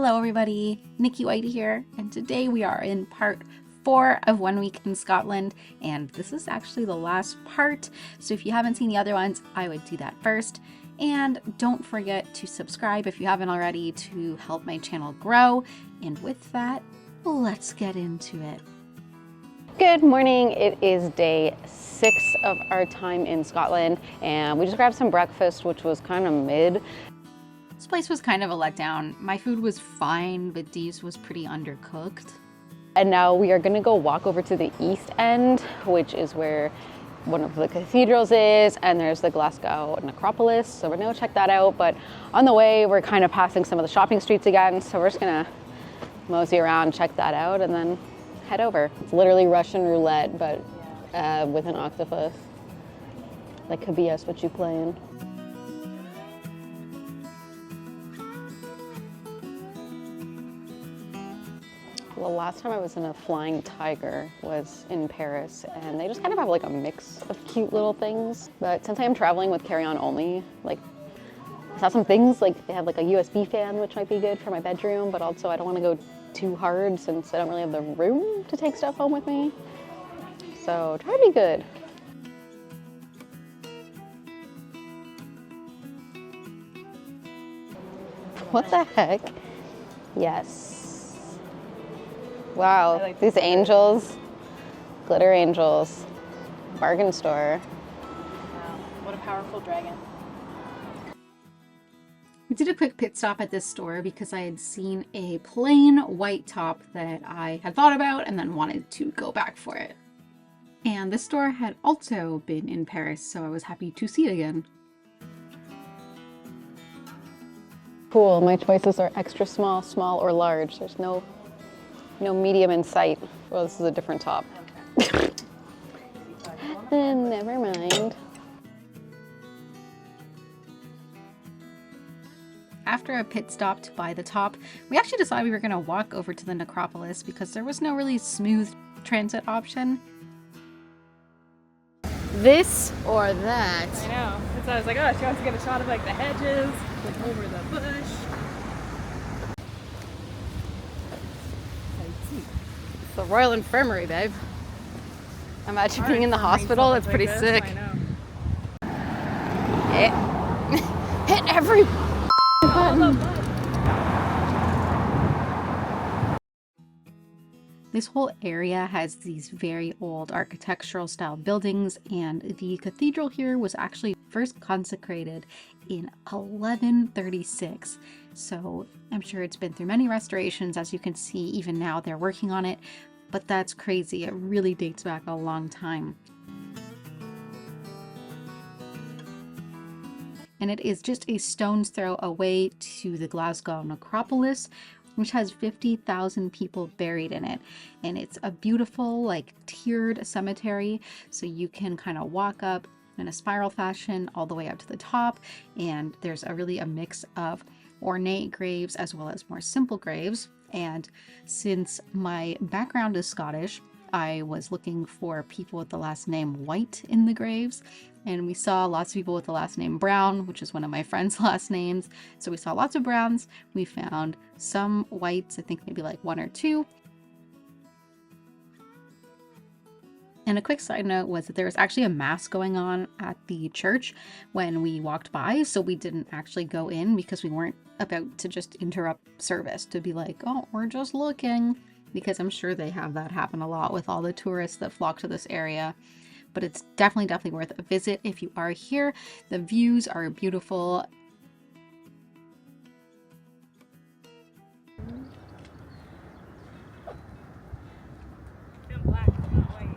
Hello everybody, Nikki White here, and today we are in part 4 of 1 Week in Scotland, and this is actually the last part, so if you haven't seen the other ones, I would do that first. And don't forget to subscribe if you haven't already to help my channel grow, and with that, let's get into it. Good morning, it is day 6 of our time in Scotland, and we just grabbed some breakfast, which was kind of mid. This place was kind of a letdown. My food was fine, but Dee's was pretty undercooked. And now we are gonna go walk over to the east end, which is where one of the cathedrals is, and there's the Glasgow Necropolis, so we're gonna check that out. But on the way, we're kind of passing some of the shopping streets again, so we're just gonna mosey around, check that out, and then head over. It's literally Russian roulette, but with an octopus. That could be us, what you playing? The last time I was in a flying tiger was in Paris, and they just kind of have like a mix of cute little things. But since I am traveling with carry-on only, like I saw some things like they have like a USB fan, which might be good for my bedroom, but also I don't want to go too hard since I don't really have the room to take stuff home with me. So try to be good. What the heck? Yes. Wow, like these angels, glitter angels, bargain store. Wow, what a powerful dragon. We did a quick pit stop at this store because I had seen a plain white top that I had thought about and then wanted to go back for it. And this store had also been in Paris, so I was happy to see it again. Cool, my choices are extra small, small, or large. There's no medium in sight. Well, this is a different top. Okay. Never mind. After a pit stop to buy the top, we actually decided we were going to walk over to the Necropolis because there was no really smooth transit option. This or that? I know. So I was like, oh, she wants to get a shot of like the hedges, like over the bush. The Royal Infirmary, babe. Imagine being in the hospital. It's pretty sick. I know. Hit every button. This whole area has these very old architectural style buildings, and the cathedral here was actually first consecrated in 1136. So I'm sure it's been through many restorations. As you can see, even now they're working on it, but that's crazy. It really dates back a long time. And it is just a stone's throw away to the Glasgow Necropolis, which has 50,000 people buried in it. And it's a beautiful, like, tiered cemetery, so you can kind of walk up in a spiral fashion all the way up to the top, and there's a mix of ornate graves as well as more simple graves. And since my background is Scottish, I was looking for people with the last name White in the graves, and we saw lots of people with the last name Brown, which is one of my friend's last names. So we saw lots of Browns. We found some Whites, I think maybe like 1 or 2. And a quick side note was that there was actually a mass going on at the church when we walked by, so we didn't actually go in because we weren't about to just interrupt service to be like, oh, we're just looking, because I'm sure they have that happen a lot with all the tourists that flock to this area. But it's definitely worth a visit if you are here. The views are beautiful. I'm black, I'm not white.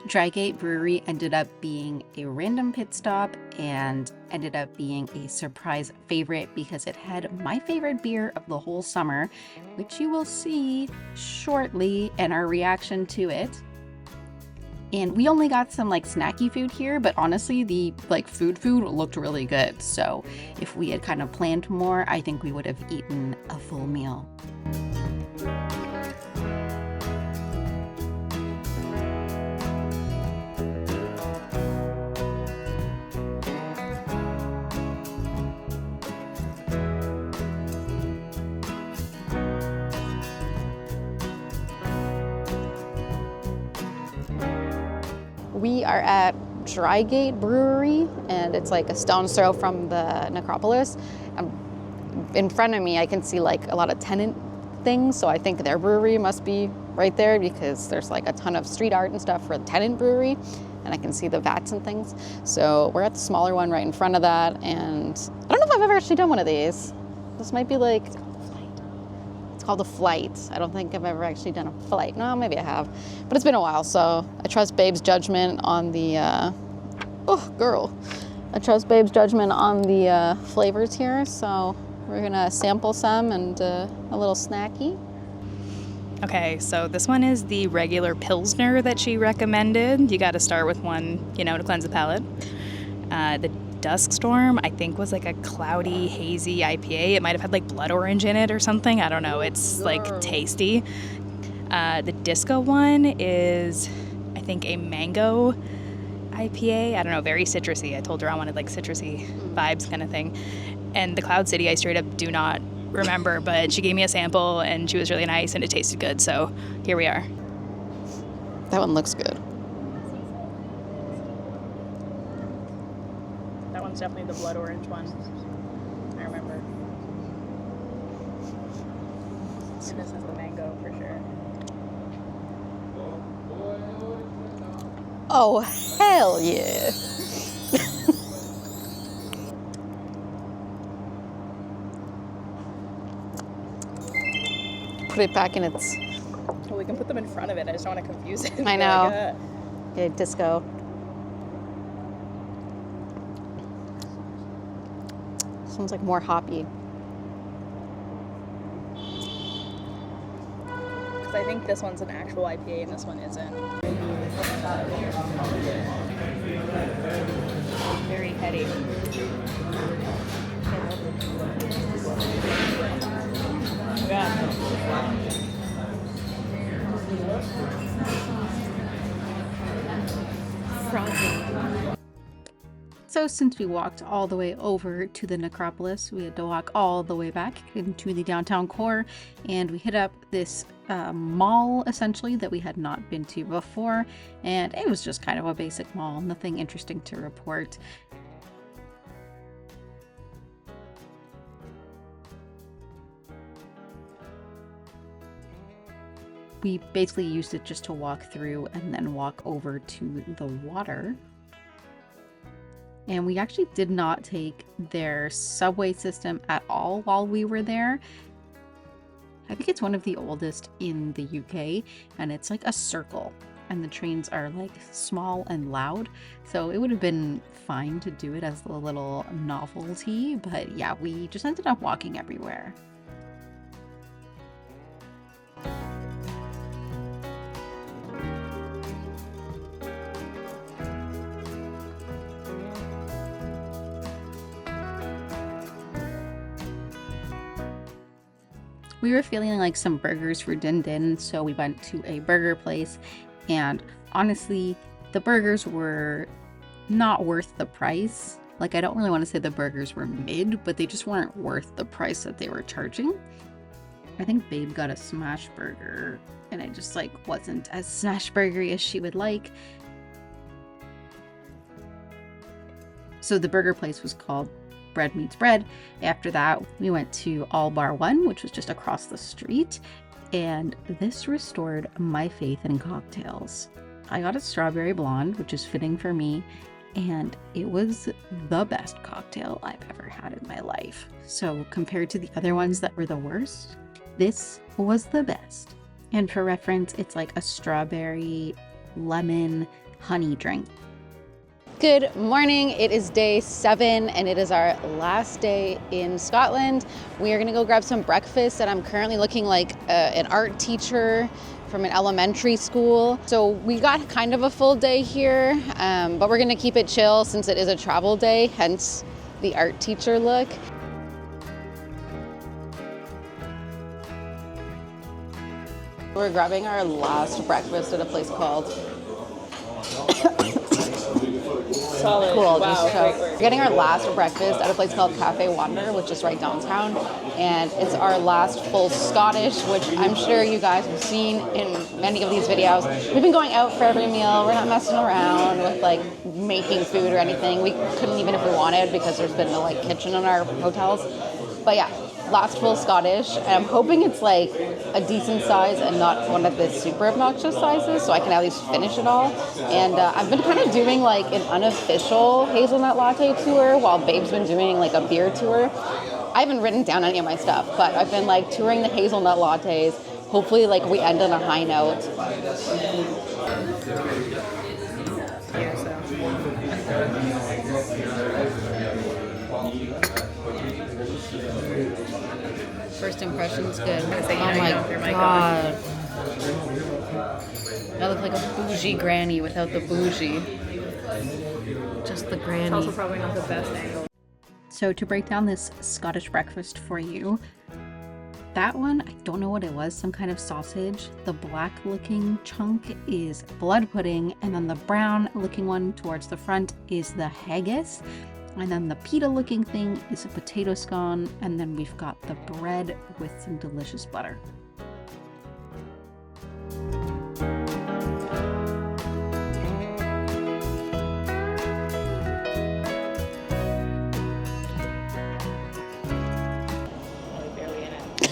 Drygate Brewery ended up being a random pit stop and ended up being a surprise favorite because it had my favorite beer of the whole summer, which you will see shortly in our reaction to it. And we only got some like snacky food here, but honestly the like food looked really good. So if we had kind of planned more, I think we would have eaten a full meal. We are at Drygate Brewery, and it's like a stone's throw from the Necropolis. In front of me, I can see like a lot of tenant things, so I think their brewery must be right there because there's like a ton of street art and stuff for the tenant brewery, and I can see the vats and things. So we're at the smaller one right in front of that, and I don't know if I've ever actually done one of these. This might be like, it's called a flight. I don't think I've ever actually done a flight. No, maybe I have, but it's been a while, so I trust Babe's judgment on the, I trust Babe's judgment on the flavors here, so we're gonna sample some and a little snacky. Okay, so this one is the regular Pilsner that she recommended. You gotta start with one, to cleanse the palate. The Dusk Storm, I think, was like a cloudy, hazy IPA. It might have had like blood orange in it or something. I don't know. It's like tasty. The Disco one is, I think, a mango IPA. I don't know, very citrusy. I told her I wanted like citrusy vibes kind of thing. And the Cloud City, I straight up do not remember, but she gave me a sample and she was really nice and it tasted good. So here we are. That one looks good. That one's definitely the blood orange one. I remember. And this is the mango for sure. Oh, hell yeah. Put it back in its... Well, we can put them in front of it. I just don't want to confuse it. I know. Yeah, disco. This one's like more hoppy. Because I think this one's an actual IPA and this one isn't. Very heady. Yeah. So since we walked all the way over to the Necropolis, we had to walk all the way back into the downtown core, and we hit up this mall essentially that we had not been to before, and it was just kind of a basic mall, nothing interesting to report. We basically used it just to walk through and then walk over to the water. And we actually did not take their subway system at all while we were there. I think it's one of the oldest in the UK, and it's like a circle, and the trains are like small and loud. So it would have been fine to do it as a little novelty, but yeah, we just ended up walking everywhere. We were feeling like some burgers were din, so we went to a burger place, and honestly, the burgers were not worth the price. Like, I don't really want to say the burgers were mid, but they just weren't worth the price that they were charging. I think Babe got a smash burger, and it just like wasn't as smash burgery as she would like. So the burger place was called Bread Meets Bread. After that, we went to All Bar One, which was just across the street, and this restored my faith in cocktails. I got a strawberry blonde, which is fitting for me, and it was the best cocktail I've ever had in my life. So compared to the other ones that were the worst, this was the best. And for reference, it's like a strawberry, lemon, honey drink. Good morning. It is day 7 and it is our last day in Scotland. We are going to go grab some breakfast, and I'm currently looking like an art teacher from an elementary school. So we got kind of a full day here, but we're going to keep it chill since it is a travel day, hence the art teacher look. We're grabbing our last breakfast at a place called Solid. Cool. Wow, great We're work. getting our last breakfast at a place called Cafe Wander, which is right downtown, and it's our last full Scottish, which I'm sure you guys have seen in many of these videos. We've been going out for every meal. We're not messing around with like making food or anything. We couldn't even if we wanted, because there's been no like kitchen in our hotels. But yeah, last full Scottish, and I'm hoping it's like a decent size and not one of the super obnoxious sizes, so I can at least finish it all. And I've been kind of doing like an unofficial hazelnut latte tour while Babe's been doing like a beer tour. I haven't written down any of my stuff, but I've been like touring the hazelnut lattes. Hopefully like we end on a high note. First impression's good. say, you Oh know you my don't have your mic god. I look like a bougie granny without the bougie. Just the granny. It's also probably not the best angle. So to break down this Scottish breakfast for you, that one, I don't know what it was, some kind of sausage. The black looking chunk is blood pudding, and then the brown looking one towards the front is the haggis. And then the pita looking thing is a potato scone, and then we've got the bread with some delicious butter. Barely in it.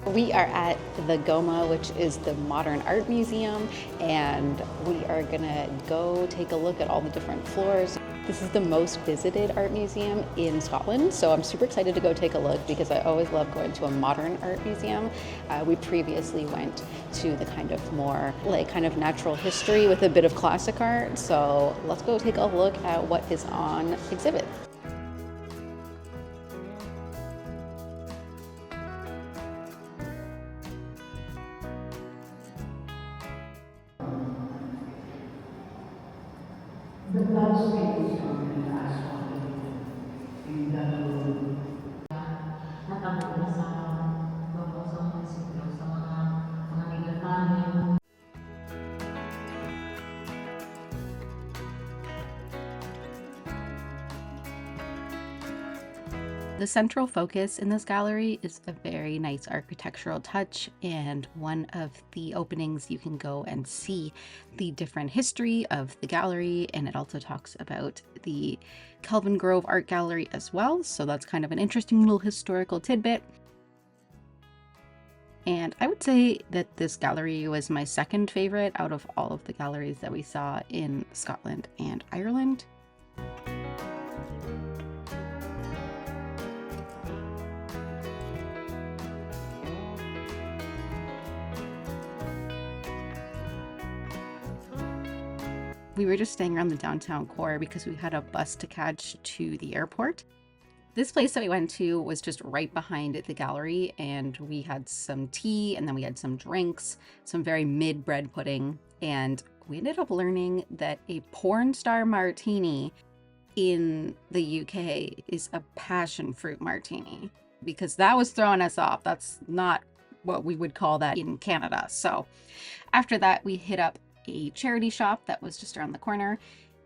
We are at the GOMA, which is the Modern Art Museum, and we are gonna go take a look at all the different floors. This is the most visited art museum in Scotland, so I'm super excited to go take a look because I always love going to a modern art museum. We previously went to the kind of more like kind of natural history with a bit of classic art, so let's go take a look at what is on exhibit. The central focus in this gallery is a very nice architectural touch, and one of the openings you can go and see the different history of the gallery, and it also talks about the Kelvin Grove Art Gallery as well, so that's kind of an interesting little historical tidbit. And I would say that this gallery was my second favorite out of all of the galleries that we saw in Scotland and Ireland. We were just staying around the downtown core because we had a bus to catch to the airport. This place that we went to was just right behind the gallery, and we had some tea, and then we had some drinks, some very mid bread pudding, and we ended up learning that a porn star martini in the UK is a passion fruit martini, because that was throwing us off. That's not what we would call that in Canada. So after that, we hit up a charity shop that was just around the corner,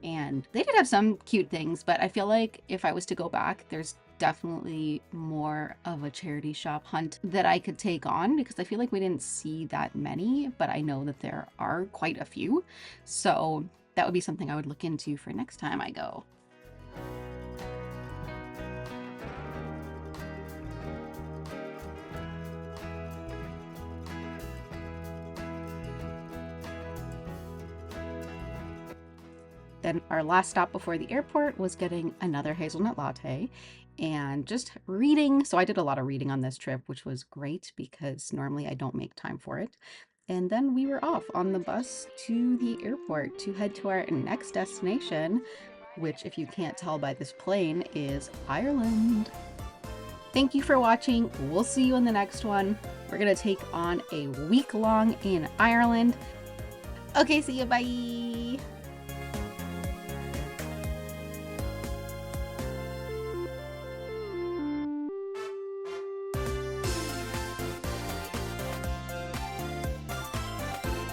and they did have some cute things, but I feel like if I was to go back, there's definitely more of a charity shop hunt that I could take on, because I feel like we didn't see that many, but I know that there are quite a few, so that would be something I would look into for next time I go. Then our last stop before the airport was getting another hazelnut latte and just reading. So I did a lot of reading on this trip, which was great because normally I don't make time for it. And then we were off on the bus to the airport to head to our next destination, which, if you can't tell by this plane, is Ireland. Thank you for watching. We'll see you in the next one. We're going to take on a week long in Ireland. Okay, see you. Bye.